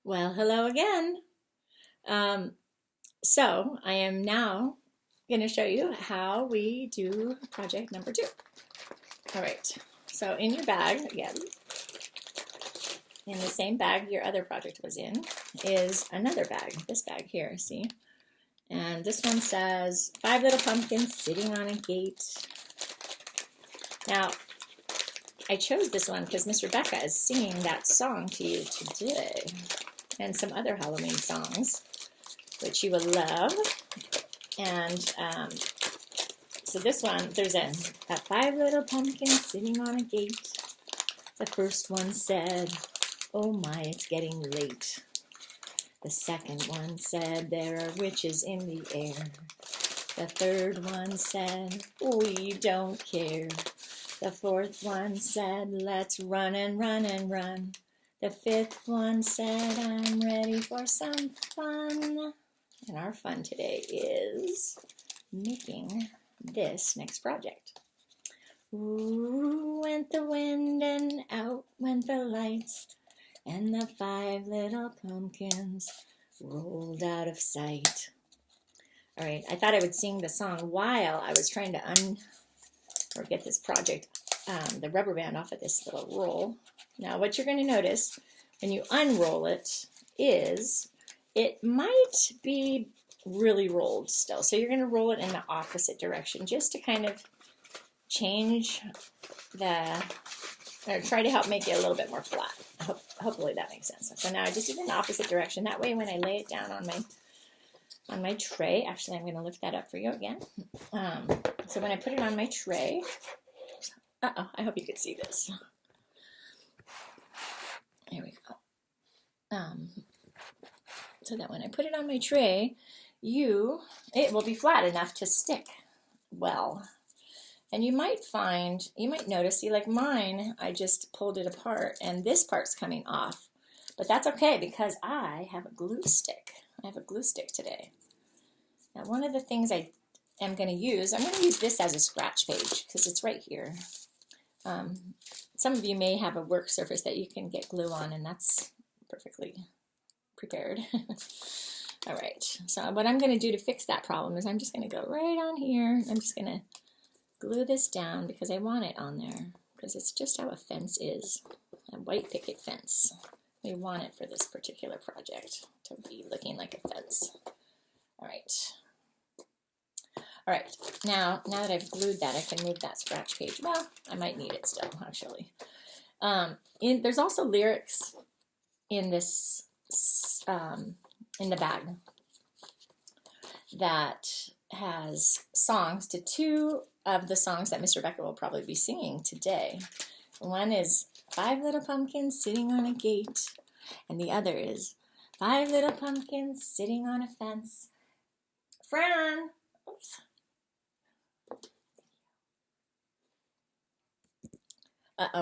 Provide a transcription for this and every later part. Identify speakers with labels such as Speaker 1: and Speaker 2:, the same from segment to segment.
Speaker 1: Well, hello again. So I am now going to show you how we do project number 2. All right, so in your bag, again, in the same bag your other project was in, is another bag, this bag here, see? And this one says, 5 little pumpkins sitting on a gate. Now, I chose this one because Miss Rebecca is singing that song to you today, and some other Halloween songs, which you will love. And so this one, there's a 5 little pumpkins sitting on a gate. The first one said, "Oh my, it's getting late." The second one said, "There are witches in the air." The third one said, "We don't care." The fourth one said, "Let's run and run and run." The fifth one said, "I'm ready for some fun." And our fun today is making this next project. Ooh, went the wind and out went the lights, and the 5 little pumpkins rolled out of sight. All right, I thought I would sing the song while I was trying to get this project, the rubber band off of this little roll. Now, what you're going to notice when you unroll it is it might be really rolled still. So you're going to roll it in the opposite direction just to kind of change or try to help make it a little bit more flat. Hopefully that makes sense. So now I just did it in the opposite direction. That way when I lay it down on my tray, actually I'm going to lift that up for you again. So when I put it on my tray, I hope you could see this. There we go. So that when I put it on my tray, it will be flat enough to stick well. And you might notice, see, like mine, I just pulled it apart and this part's coming off. But that's okay because I have a glue stick. I have a glue stick today. Now, one of the things I'm going to use this as a scratch page because it's right here. Some of you may have a work surface that you can get glue on, and that's perfectly prepared. All right, so what I'm going to do to fix that problem is I'm just going to go right on here. I'm just going to glue this down because I want it on there because it's just how a fence is, a white picket fence. We want it for this particular project to be looking like a fence. All right. All right, now that I've glued that, I can move that scratch page. Well, I might need it still, actually. There's also lyrics in this, in the bag that has songs to 2 of the songs that Miss Rebecca will probably be singing today. One is 5 little pumpkins sitting on a gate, and the other is 5 little pumpkins sitting on a fence. Fran! Oops.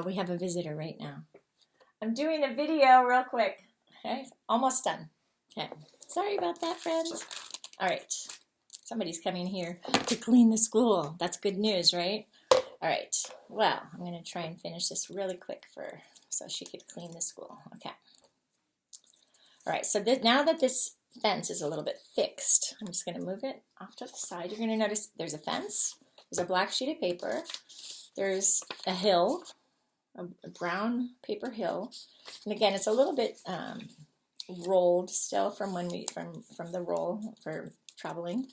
Speaker 1: We have a visitor right now. I'm doing a video real quick. Okay, almost done. Okay, sorry about that, friends. All right, somebody's coming here to clean the school. That's good news, right? All right, well, I'm going to try and finish this really quick so she could clean the school. Okay. All right, so now that this fence is a little bit fixed, I'm just going to move it off to the side. You're going to notice there's a fence, there's a black sheet of paper, there's a hill, a brown paper hill, and again it's a little bit rolled still from from the roll for traveling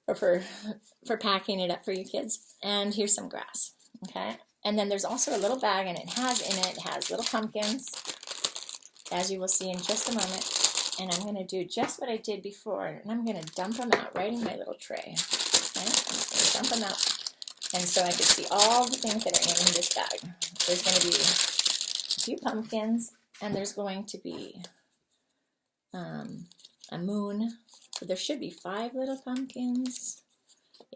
Speaker 1: or for packing it up for you kids. And here's some grass, okay? And then there's also a little bag, and it has little pumpkins, as you will see in just a moment. And I'm going to do just what I did before, and I'm going to dump them out right in my little tray. Okay? I'm just going to dump them out. And so I can see all the things that are in this bag. There's going to be a few pumpkins, and there's going to be a moon. So there should be 5 little pumpkins.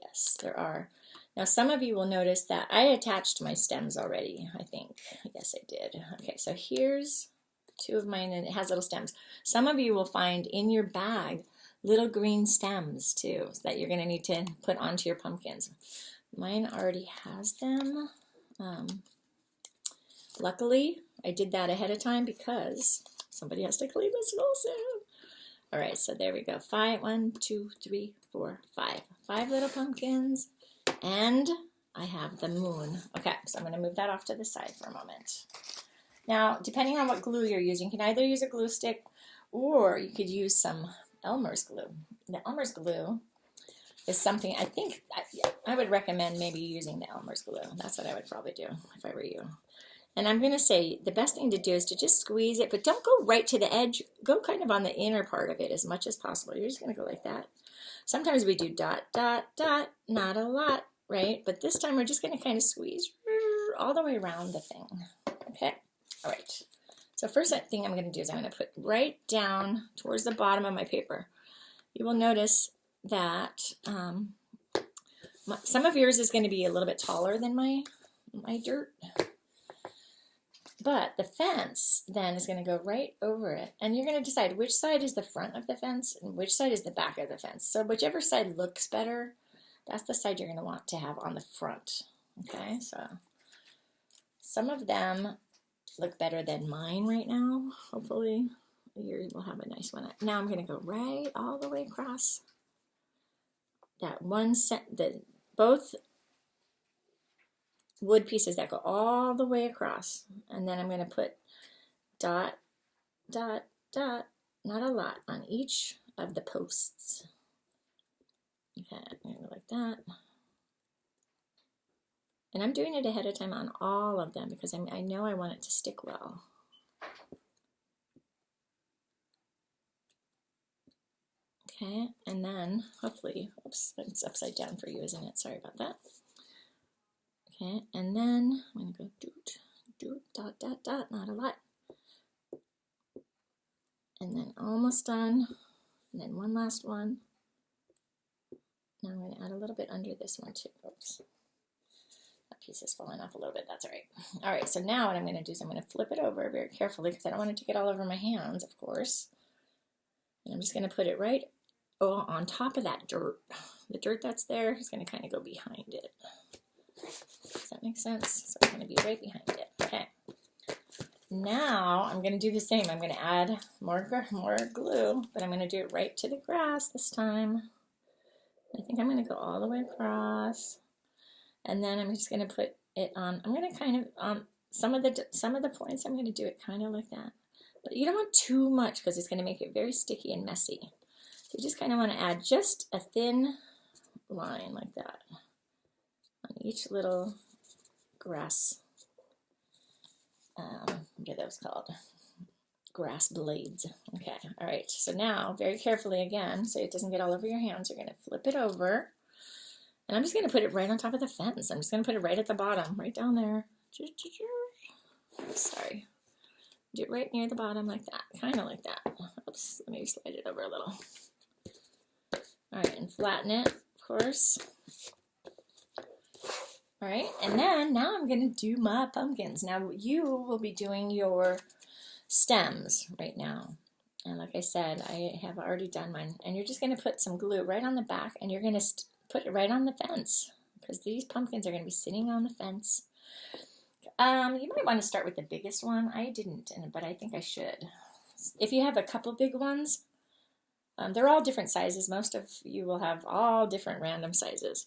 Speaker 1: Yes, there are. Now some of you will notice that I attached my stems already, I think. Yes, I did. Okay, so here's 2 of mine, and it has little stems. Some of you will find in your bag little green stems too, so that you're going to need to put onto your pumpkins. Mine already has them. Luckily, I did that ahead of time because Somebody has to clean the school soon. All right, so there we go. 5, 1, 2, 3, 4, 5. 5 little pumpkins, and I have the moon. Okay, so I'm going to move that off to the side for a moment. Now, depending on what glue you're using, you can either use a glue stick or you could use some Elmer's glue. The Elmer's glue is something I would recommend maybe using the Elmer's glue. That's what I would probably do if I were you. And I'm going to say the best thing to do is to just squeeze it, but don't go right to the edge. Go kind of on the inner part of it as much as possible. You're just going to go like that. Sometimes we do dot, dot, dot, not a lot, right? But this time we're just going to kind of squeeze all the way around the thing. Okay, all right. So first thing I'm going to do is I'm going to put right down towards the bottom of my paper. You will notice that some of yours is going to be a little bit taller than my dirt. But the fence then is going to go right over it. And you're going to decide which side is the front of the fence and which side is the back of the fence. So whichever side looks better, that's the side you're going to want to have on the front. Okay, so some of them look better than mine right now. Hopefully yours will have a nice one. Now I'm going to go right all the way across that one set, both wood pieces that go all the way across, and then I'm going to put dot, dot, dot, not a lot, on each of the posts. Okay, I'm going to go like that. And I'm doing it ahead of time on all of them because I know I want it to stick well. Okay, and then hopefully, oops, it's upside down for you, isn't it? Sorry about that. Okay, and then I'm going to go doot, doot, dot, dot, dot, not a lot. And then almost done. And then one last one. Now I'm going to add a little bit under this one too. Oops. That piece is falling off a little bit. That's all right. All right, so now what I'm going to do is I'm going to flip it over very carefully because I don't want it to get all over my hands, of course. And I'm just going to put it right on top of that dirt. The dirt that's there is going to kind of go behind it. Does that make sense? So it's going to be right behind it. Okay. Now I'm going to do the same. I'm going to add more glue, but I'm going to do it right to the grass this time. I think I'm going to go all the way across, and then I'm just going to put it on. I'm going to kind of some of the points. I'm going to do it kind of like that, but you don't want too much because it's going to make it very sticky and messy. So you just kind of want to add just a thin line like that on each little grass. What are those called? Grass blades. Okay, all right. So now, very carefully again, so it doesn't get all over your hands, you're going to flip it over. And I'm just going to put it right on top of the fence. I'm just going to put it right at the bottom, right down there. Sorry. Do it right near the bottom like that, kind of like that. Oops, let me slide it over a little. All right, and flatten it, of course. All right, and then now I'm going to do my pumpkins. Now you will be doing your stems right now. And like I said, I have already done mine. And you're just going to put some glue right on the back, and you're going to put it right on the fence because these pumpkins are going to be sitting on the fence. You might want to start with the biggest one. I didn't, but I think I should. If you have a couple big ones, they're all different sizes. Most of you will have all different random sizes.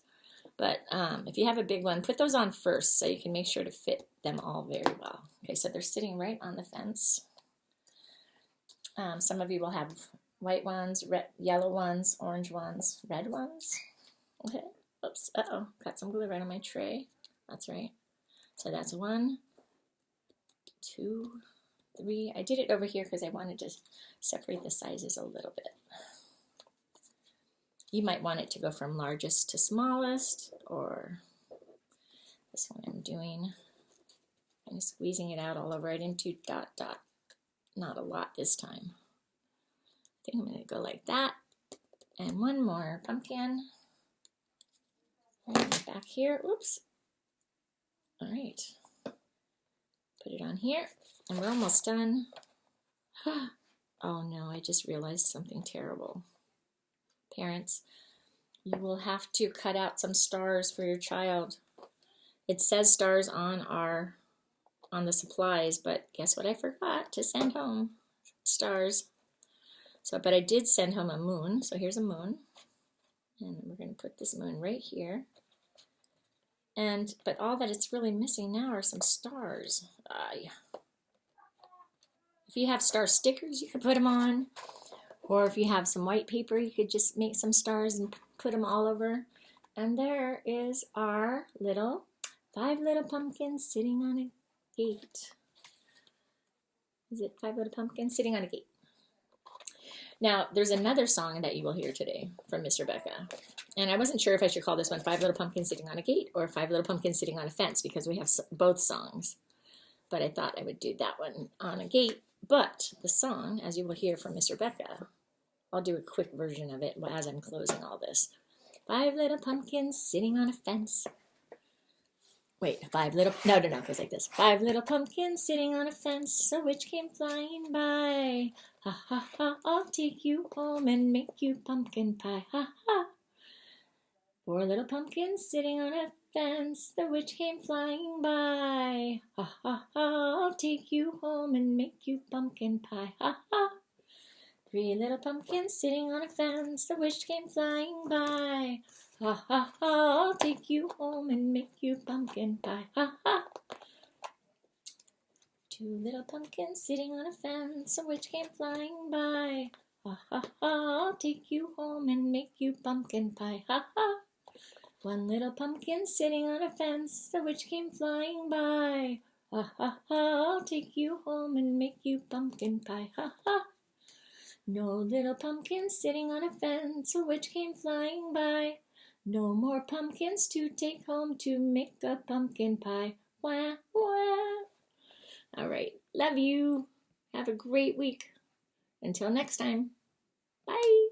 Speaker 1: But if you have a big one, put those on first so you can make sure to fit them all very well. Okay, so they're sitting right on the fence. Some of you will have white ones, red, yellow ones, orange ones, red ones. Okay, oops, uh-oh, got some glue right on my tray. That's right. So that's 1, 2, 3. I did it over here because I wanted to separate the sizes a little bit. You might want it to go from largest to smallest, or this one I'm doing, kind of squeezing it out all over. I didn't do dot, dot, not a lot this time. I think I'm going to go like that. And one more pumpkin. Right back here. Oops. All right. Put it on here, and we're almost done. Oh no, I just realized something terrible. Parents, you will have to cut out some stars for your child. It says stars on the supplies, but guess what I forgot to send home? stars. So, but I did send home a moon. So here's a moon. And we're going to put this moon right here. But all that it's really missing now are some stars. If you have star stickers, you could put them on. Or if you have some white paper, you could just make some stars and put them all over. And there is our 5 little pumpkins sitting on a gate. Is it 5 little pumpkins sitting on a gate? Now, there's another song that you will hear today from Miss Rebecca. And I wasn't sure if I should call this one 5 Little Pumpkins Sitting on a Gate or 5 Little Pumpkins Sitting on a Fence, because we have both songs. But I thought I would do that one on a gate. But the song, as you will hear from Miss Rebecca, I'll do a quick version of it as I'm closing all this. 5 little pumpkins sitting on a fence. Wait, no, it goes like this. 5 little pumpkins sitting on a fence, a witch came flying by. Ha ha ha, I'll take you home and make you pumpkin pie. Ha ha. 4 little pumpkins sitting on a fence, the witch came flying by. Ha ha ha, I'll take you home and make you pumpkin pie. Ha ha. 3 little pumpkins sitting on a fence, the witch came flying by. Ha ha ha, I'll take you home and make you pumpkin pie. Ha ha. 2 little pumpkins sitting on a fence, a witch came flying by. Ha ha ha, I'll take you home and make you pumpkin pie. Ha ha. 1 little pumpkin sitting on a fence, the witch came flying by. Ha ha ha, I'll take you home and make you pumpkin pie. Ha ha. No little pumpkins sitting on a fence, a witch came flying by. No more pumpkins to take home to make a pumpkin pie. Wah, wah. All right, love you. Have a great week. Until next time. Bye.